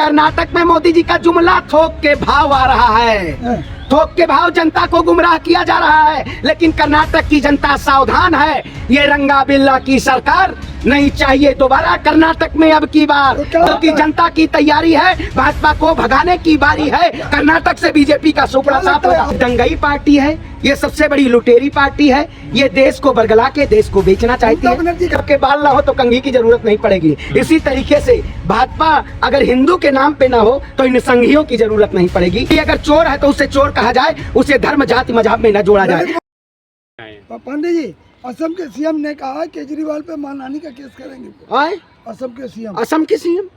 कर्नाटक में मोदी जी का जुमला थोक के भाव आ रहा है, थोक के भाव जनता को गुमराह किया जा रहा है। लेकिन कर्नाटक की जनता सावधान है, ये रंगा बिल्ला की सरकार नहीं चाहिए दोबारा कर्नाटक में अब की बार, क्योंकि जनता की तैयारी है, भाजपा को भगाने की बारी है। कर्नाटक से बीजेपी का सुपड़ा साफ होगा। दंगई पार्टी है, ये सबसे बड़ी लुटेरी पार्टी है, ये देश को बरगला के देश को बेचना चाहती है। सबके बाल ना हो तो कंघी की जरूरत नहीं पड़ेगी। इसी तरीके से भाजपा अगर हिंदू के नाम पे ना हो तो इन संघियों की जरूरत नहीं पड़ेगी। अगर चोर है तो उसे चोर कहा जाए, उसे धर्म जाति मजहब में न जोड़ा जाए। पांडे जी, असम के सीएम ने कहा केजरीवाल पे मानहानि का केस करेंगे। असम के सीएम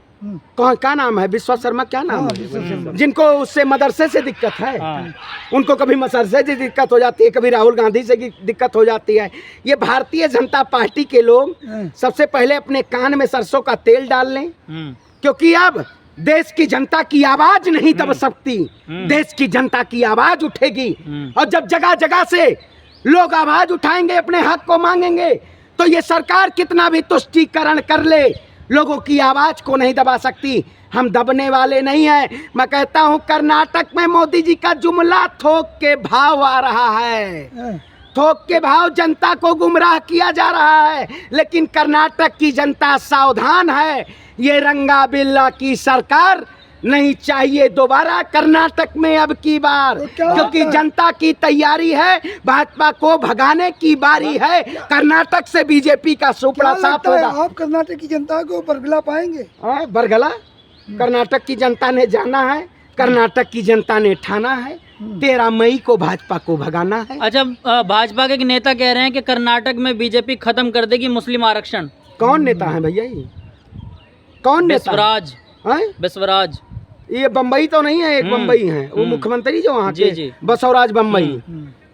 कौन क्या नाम है? विश्वा शर्मा क्या नाम है? जिनको उससे मदरसे से दिक्कत है, उनको कभी मदरसे से दिक्कत हो जाती है, कभी राहुल गांधी से दिक्कत हो जाती है। ये भारतीय जनता पार्टी के लोग सबसे पहले अपने कान में सरसों का तेल डाल लें, क्योंकि अब देश की जनता की आवाज नहीं दब सकती, देश की जनता की आवाज उठेगी। और जब जगह जगह से लोग आवाज उठाएंगे, अपने हक को मांगेंगे, तो ये सरकार कितना भी तुष्टीकरण कर ले, लोगों की आवाज को नहीं दबा सकती। हम दबने वाले नहीं हैं। मैं कहता हूं कर्नाटक में मोदी जी का जुमला थोक के भाव आ रहा है, थोक के भाव जनता को गुमराह किया जा रहा है। लेकिन कर्नाटक की जनता सावधान है, ये रंगा बिल्ला की सरकार नहीं चाहिए दोबारा कर्नाटक में अब की बार, क्योंकि जनता की तैयारी है, भाजपा को भगाने की बारी है। कर्नाटक से बीजेपी का सुपड़ा साफ होगा। आप कर्नाटक की जनता को बरगला पाएंगे? बरगला कर्नाटक की जनता ने जाना है, कर्नाटक की जनता ने ठाना है, 13 मई को भाजपा को भगाना है। अच्छा, भाजपा के नेता कह रहे हैं कि कर्नाटक में बीजेपी खत्म कर देगी मुस्लिम आरक्षण। कौन नेता है भैया ये? कौन नेता? बसवराज। ये बम्बई तो नहीं है, एक बम्बई है वो मुख्यमंत्री जो वहाँ के, बसवराज बम्बई।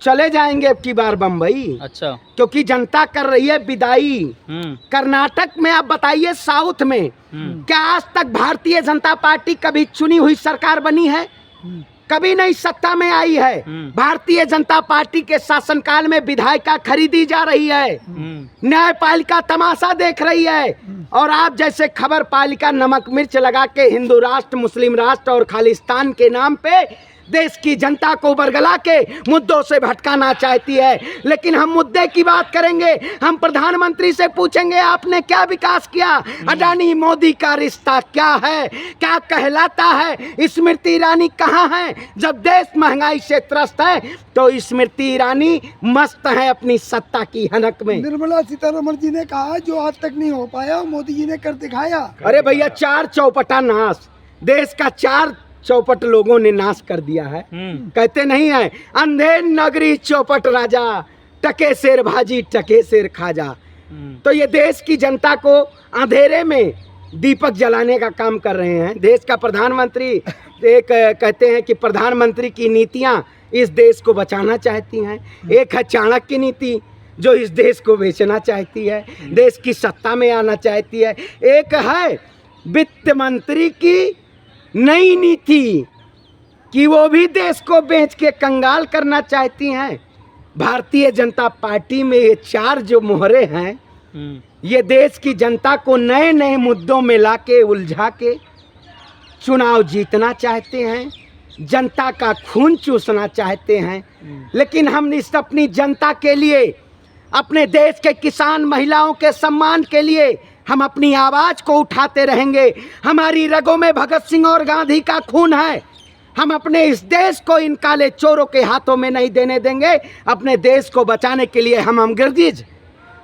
चले जाएंगे अब की बार बम्बई। अच्छा, क्योंकि जनता कर रही है विदाई। कर्नाटक में आप बताइए, साउथ में क्या आज तक भारतीय जनता पार्टी कभी चुनी हुई सरकार बनी है? कभी नहीं सत्ता में आई है। भारतीय जनता पार्टी के शासनकाल में विधायिका खरीदी जा रही है, न्यायपालिका तमाशा देख रही है, और आप जैसे खबर पालिका नमक मिर्च लगा के हिंदू राष्ट्र, मुस्लिम राष्ट्र और खालिस्तान के नाम पे देश की जनता को बरगला के मुद्दों से भटकाना चाहती है। लेकिन हम मुद्दे की बात करेंगे, हम प्रधानमंत्री से पूछेंगे आपने क्या विकास किया, अडानी मोदी का रिश्ता क्या है, क्या कहलाता है, स्मृति ईरानी कहाँ है? जब देश महंगाई से त्रस्त है तो स्मृति ईरानी मस्त है अपनी सत्ता की हनक में। निर्मला सीतारमण जी ने कहा जो आज तक नहीं हो पाया मोदी जी ने कर दिखाया। अरे भैया, 4 चौपटा नाश, देश का 4 चौपट लोगों ने नाश कर दिया है। कहते नहीं है, अंधेर नगरी चौपट राजा, टके शेर भाजी टके शेर खाजा। तो ये देश की जनता को अंधेरे में दीपक जलाने का काम कर रहे हैं। देश का प्रधानमंत्री एक कहते हैं कि प्रधानमंत्री की नीतियां इस देश को बचाना चाहती हैं। एक है चाणक्य नीति जो इस देश को बेचना चाहती है, देश की सत्ता में आना चाहती है। एक है वित्त मंत्री की नई नीति कि वो भी देश को बेच के कंगाल करना चाहती हैं। भारतीय जनता पार्टी में ये 4 जो मोहरे हैं, ये देश की जनता को नए नए मुद्दों में लाके उलझा के चुनाव जीतना चाहते हैं, जनता का खून चूसना चाहते हैं। लेकिन हम इस अपनी जनता के लिए, अपने देश के किसान महिलाओं के सम्मान के लिए हम अपनी आवाज को उठाते रहेंगे। हमारी रगों में भगत सिंह और गांधी का खून है। हम अपने इस देश को इन काले चोरों के हाथों में नहीं देने देंगे। अपने देश को बचाने के लिए हम गिरजिज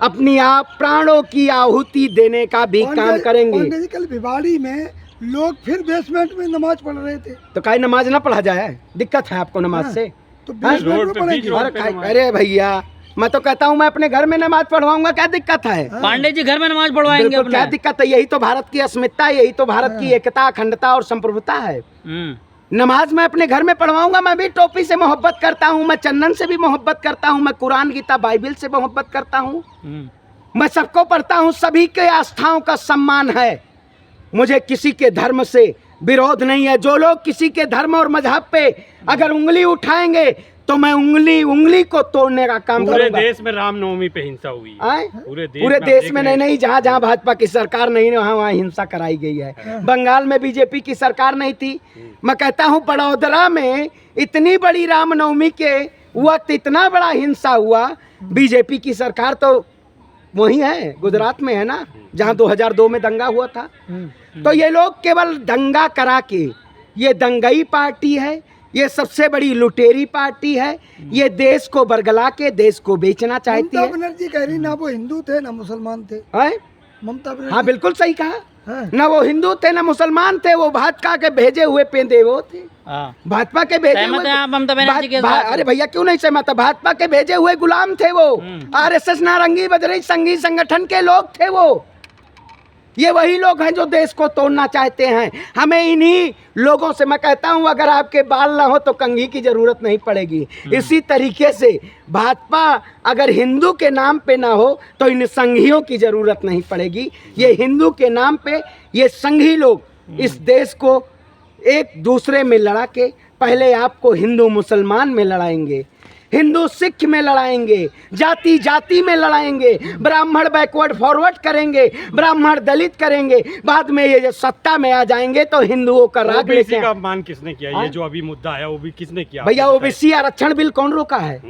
अपनी प्राणों की आहुति देने का भी काम करेंगे। कल भिवाड़ी में लोग फिर बेसमेंट में नमाज पढ़ रहे थे, तो काहे नमाज ना पढ़ा जाए? दिक्कत है आपको नमाज से? तो बेसमेंट में पढ़ेंगे। अरे भैया, मैं तो कहता हूँ मैं अपने घर में नमाज पढ़वाऊंगा, क्या दिक्कत है? पांडे जी घर में नमाज पढ़वाएंगे, क्या दिक्कत है? यही तो भारत की अस्मिता, यही तो भारत की एकता, अखंडता और संप्रभुता है। नमाज मैं अपने घर में पढ़वाऊंगा। मैं भी टोपी से मोहब्बत करता हूँ, मैं चंदन से भी मोहब्बत करता हूँ, मैं कुरान गीता बाइबिल से मोहब्बत करता हूँ, मैं सबको पढ़ता हूँ। सभी के आस्थाओं का सम्मान है, मुझे किसी के धर्म से विरोध नहीं है। जो लोग किसी के धर्म और मजहब पे अगर उंगली उठाएंगे तो मैं उंगली को तोड़ने का काम पूरे करूंगा। देश में रामनवमी पे हिंसा हुई है। आए? पूरे पूरे देश में नहीं, जहाँ जहाँ भाजपा की सरकार नहीं है वहाँ हिंसा कराई गई है। बंगाल में बीजेपी की सरकार नहीं थी। मैं कहता हूँ बड़ौदरा में इतनी बड़ी रामनवमी के वक्त इतना बड़ा हिंसा हुआ, बीजेपी की सरकार तो वही है, गुजरात में है ना, जहाँ 2002 में दंगा हुआ था। तो ये लोग केवल दंगा करा के, ये दंगई पार्टी है, ये सबसे बड़ी लुटेरी पार्टी है, ये देश को बरगला के देश को बेचना चाहती है। ममता बनर्जी कह रही ना वो हिंदू थे ना मुसलमान थे। ममता बनर्जी, हाँ बिल्कुल सही कहा, हाँ। ना वो हिंदू थे ना मुसलमान थे, वो भाजपा के भेजे हुए पेंदे वो थे, भाजपा के भेजे सहमत हुए। हैं आप ममता बनर्जी के साथ? अरे भैया क्यों नहीं सहमत है, भाजपा के भेजे हुए गुलाम थे वो, आरएसएस नारंगी बजरंग संघी संगठन के लोग थे वो। ये वही लोग हैं जो देश को तोड़ना चाहते हैं। हमें इन्हीं लोगों से मैं कहता हूं, अगर आपके बाल ना हो तो कंघी की जरूरत नहीं पड़ेगी। इसी तरीके से भाजपा अगर हिंदू के नाम पे ना हो तो इन संघियों की जरूरत नहीं पड़ेगी। ये हिंदू के नाम पे ये संघी लोग इस देश को एक दूसरे में लड़ा के, पहले आपको हिंदू मुसलमान में लड़ाएंगे, हिंदू सिख में लड़ाएंगे, जाति जाति में लड़ाएंगे, ब्राह्मण बैकवर्ड फॉरवर्ड करेंगे, ब्राह्मण दलित करेंगे, बाद में ये जो सत्ता में आ जाएंगे तो हिंदुओं का राग ओबीसी लेके। का अपमान किसने किया? ये जो अभी मुद्दा है वो भी किसने किया? भैया ओबीसी आरक्षण बिल कौन रोका है?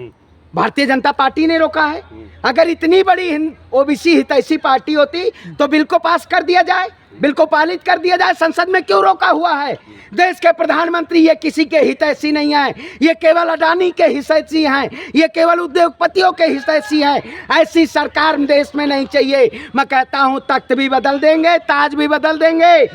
भारतीय जनता पार्टी ने रोका है। अगर इतनी बड़ी ओबीसी हितैषी पार्टी होती तो बिल को पास कर दिया जाए, बिल को पारित कर दिया जाए। संसद में क्यों रोका हुआ है? देश के प्रधानमंत्री ये किसी के हितैषी नहीं है, ये केवल अडानी के हितैषी हैं, ये केवल उद्योगपतियों के हितैषी हैं। ऐसी सरकार देश में नहीं चाहिए। मैं कहता हूँ तख्त भी बदल देंगे, ताज भी बदल देंगे।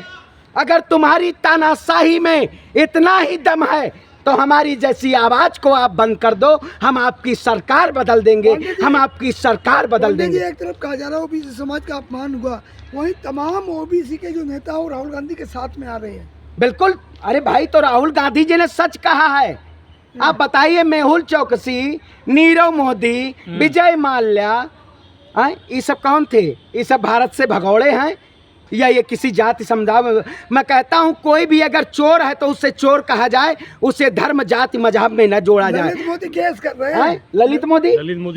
अगर तुम्हारी तानाशाही में इतना ही दम है तो हमारी जैसी आवाज को आप बंद कर दो, हम आपकी सरकार बदल देंगे, हम आपकी सरकार बदल देंगे। एक तरफ कहा जा रहा है ओबीसी समाज का अपमान हुआ, वहीं तमाम ओबीसी के जो नेता और राहुल गांधी के साथ में आ रहे हैं। बिल्कुल, अरे भाई तो राहुल गांधी जी ने सच कहा है। आप बताइए, मेहुल चौकसी, नीरव मोदी, विजय माल्या, ये सब कौन थे? ये सब भारत से भगौड़े हैं या ये किसी जाति समुदाय में? मैं कहता हूँ कोई भी अगर चोर है तो उसे चोर कहा जाए, उसे धर्म जाति मजहब में न जोड़ा जाए। ललित मोदी केस कर रहे हैं। ललित मोदी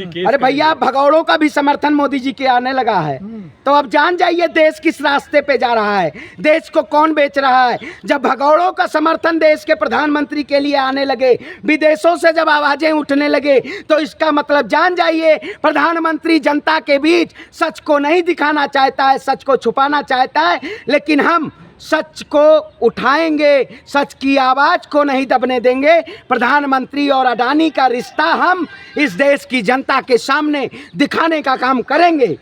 केस। अरे भैया भगौड़ों का भी समर्थन मोदी जी के आने लगा है। तो अब जान जाइए देश किस रास्ते पे जा रहा है, देश को कौन बेच रहा है। जब भगौड़ों का समर्थन देश के प्रधानमंत्री के लिए आने लगे, विदेशों से जब आवाजें उठने लगे, तो इसका मतलब जान जाइए प्रधानमंत्री जनता के बीच सच को नहीं दिखाना चाहता है, सच को छुपाना चाहता है। लेकिन हम सच को उठाएंगे, सच की आवाज को नहीं दबने देंगे। प्रधानमंत्री और अडानी का रिश्ता हम इस देश की जनता के सामने दिखाने का काम करेंगे।